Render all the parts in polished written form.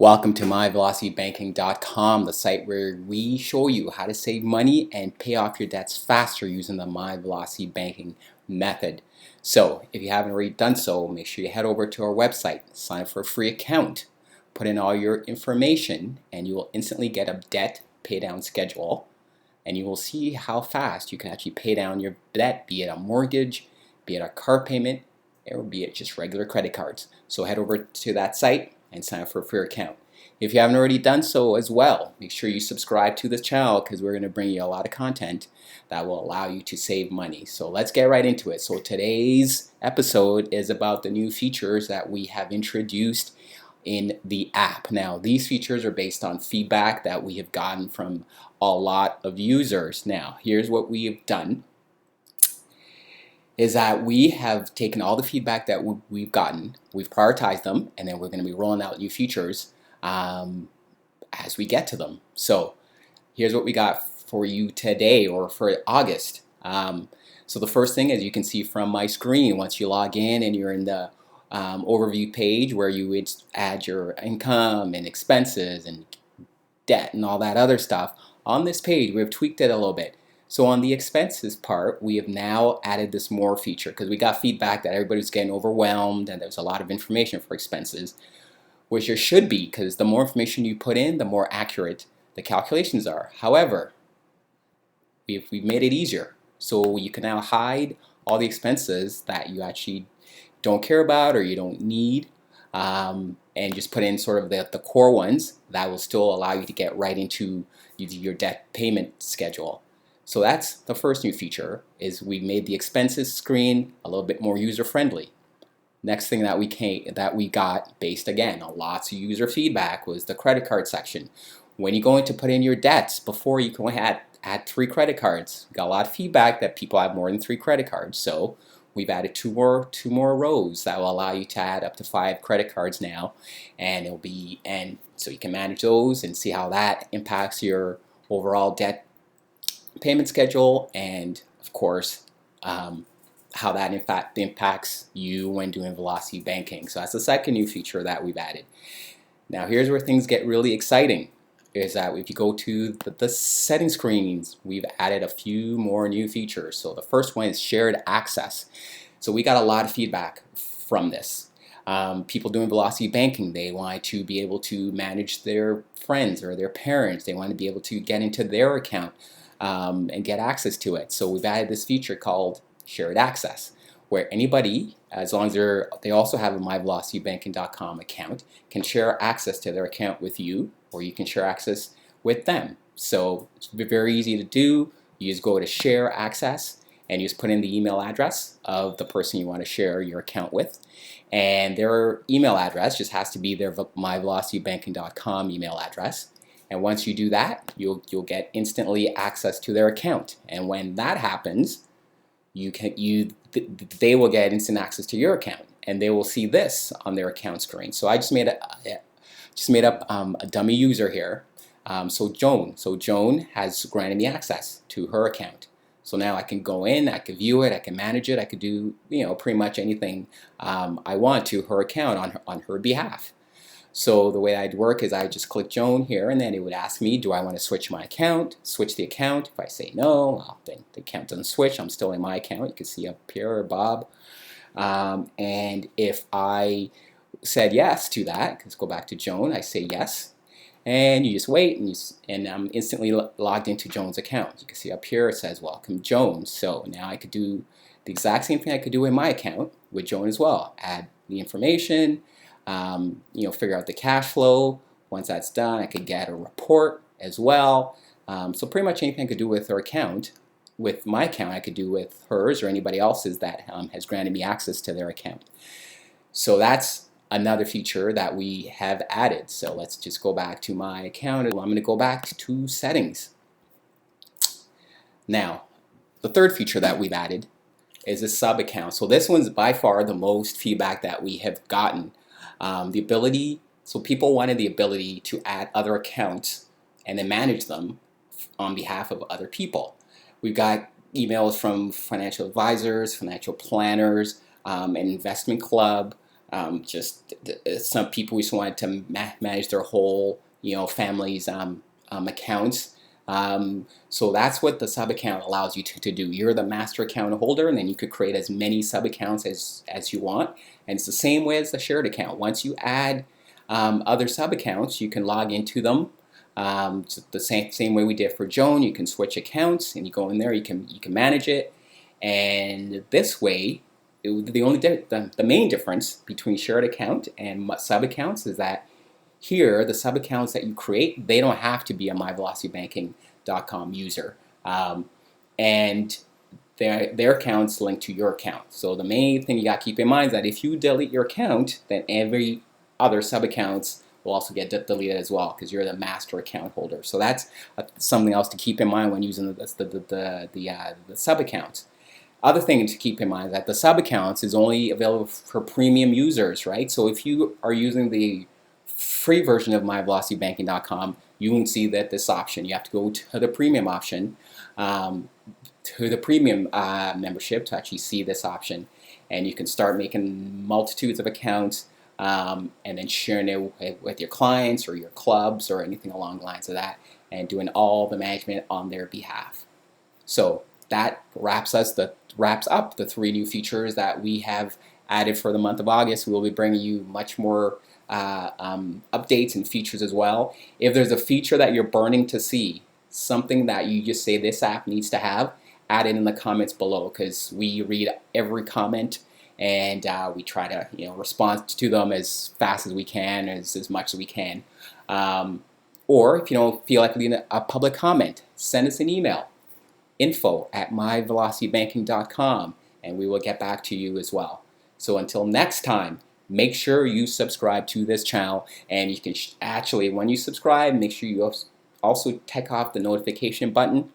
Welcome to myvelocitybanking.com, the site where we show you how to save money and pay off your debts faster using the My Velocity Banking method. So if you haven't already done so, make sure you head over to our website, sign up for a free account, put in all your information, and you will instantly get a debt pay down schedule. And you will see how fast you can actually pay down your debt, be it a mortgage, be it a car payment, or be it just regular credit cards. So head over to that site and sign up for a free account. If you haven't already done so as well, make sure you subscribe to this channel because we're going to bring you a lot of content that will allow you to save money. So let's get right into it. So today's episode is about the new features that we have introduced in the app. Now, these features are based on feedback that we have gotten from a lot of users. Now, here's what we have done is that we have taken all the feedback that we've gotten, we've prioritized them, and then we're going to be rolling out new features as we get to them. So here's what we got for you today, or for August. So the first thing, as you can see from my screen, once you log in and you're in the overview page where you would add your income and expenses and debt and all that other stuff, on this page we've tweaked it a little bit. So on the expenses part, we have now added this more feature because we got feedback that everybody's getting overwhelmed and there's a lot of information for expenses, which there should be, because the more information you put in, the more accurate the calculations are. However, we've made it easier. So you can now hide all the expenses that you actually don't care about or you don't need, and just put in sort of the core ones that will still allow you to get right into your debt payment schedule. So that's the first new feature, is we made the expenses screen a little bit more user-friendly. Next thing that we got, based again on lots of user feedback, was the credit card section. When you're going to put in your debts, before you can only add 3 credit cards. We got a lot of feedback that people have more than 3 credit cards, so we've added two more rows that will allow you to add up to 5 credit cards now, and so you can manage those and see how that impacts your overall debt payment schedule, and of course how that in fact impacts you when doing velocity banking. So that's the second new feature that we've added. Now here's where things get really exciting, is that if you go to the settings screens, we've added a few more new features. So the first one is shared access. So we got a lot of feedback from this. People doing velocity banking, they want to be able to manage their friends or their parents. They want to be able to get into their account and get access to it. So we've added this feature called shared access, where anybody, as long as they also have a myvelocitybanking.com account, can share access to their account with you, or you can share access with them. So it's very easy to do. You just go to share access and you just put in the email address of the person you want to share your account with, and their email address just has to be their myvelocitybanking.com email address. And once you do that, you'll get instantly access to their account. And when that happens, they will get instant access to your account, and they will see this on their account screen. So I just made up a dummy user here. So Joan has granted me access to her account. So now I can go in, I can view it, I can manage it, I could do pretty much anything I want to her account on her behalf. So the way I'd work is I just click Joan here, and then it would ask me, do I want to switch my account, switch the account. If I say no, well, then the account doesn't switch. I'm still in my account. You can see up here, or Bob. And if I said yes to that, let's go back to Joan, I say yes. And you just wait, and I'm instantly logged into Joan's account. You can see up here it says welcome Joan. So now I could do the exact same thing I could do in my account with Joan as well. Add the information, figure out the cash flow. Once that's done, I could get a report as well. So pretty much anything I could do with her account, with my account, I could do with hers or anybody else's that has granted me access to their account. So that's another feature that we have added. So let's just go back to my account. I'm going to go back to settings. Now, the third feature that we've added is a sub account. So this one's by far the most feedback that we have gotten. So people wanted the ability to add other accounts and then manage them on behalf of other people. We've got emails from financial advisors, financial planners, an investment club, Just some people just wanted to manage their whole, family's accounts. So that's what the sub account allows you to do. You're the master account holder, and then you could create as many sub accounts as you want. And it's the same way as the shared account. Once you add other sub accounts, you can log into them. The same way we did for Joan. You can switch accounts, and you go in there. You can manage it, and this way, the main difference between shared account and sub accounts is that here, the sub accounts that you create, they don't have to be a myvelocitybanking.com user. And their accounts link to your account. So the main thing you got to keep in mind is that if you delete your account, then every other sub accounts will also get deleted as well, because you're the master account holder. So that's something else to keep in mind when using the sub accounts. Other thing to keep in mind is that the sub accounts is only available for premium users, right? So if you are using the free version of myvelocitybanking.com, you won't see that this option. You have to go to the premium option, to the premium membership to actually see this option. And you can start making multitudes of accounts and then sharing it with your clients or your clubs or anything along the lines of that, and doing all the management on their behalf. So that wraps up the 3 new features that we have added for the month of August. We will be bringing you much more updates and features as well. If there's a feature that you're burning to see, something that you just say this app needs to have, add it in the comments below, because we read every comment, and we try to respond to them as fast as we can, as much as we can. Or if you don't feel like leaving a public comment, send us an email, info@myvelocitybanking.com, and we will get back to you as well. So until next time, make sure you subscribe to this channel, and you can actually, when you subscribe, make sure you also tick off the notification button.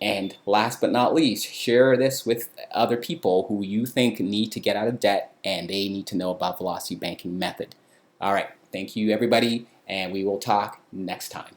And last but not least, share this with other people who you think need to get out of debt and they need to know about Velocity Banking Method. All right, thank you everybody, and we will talk next time.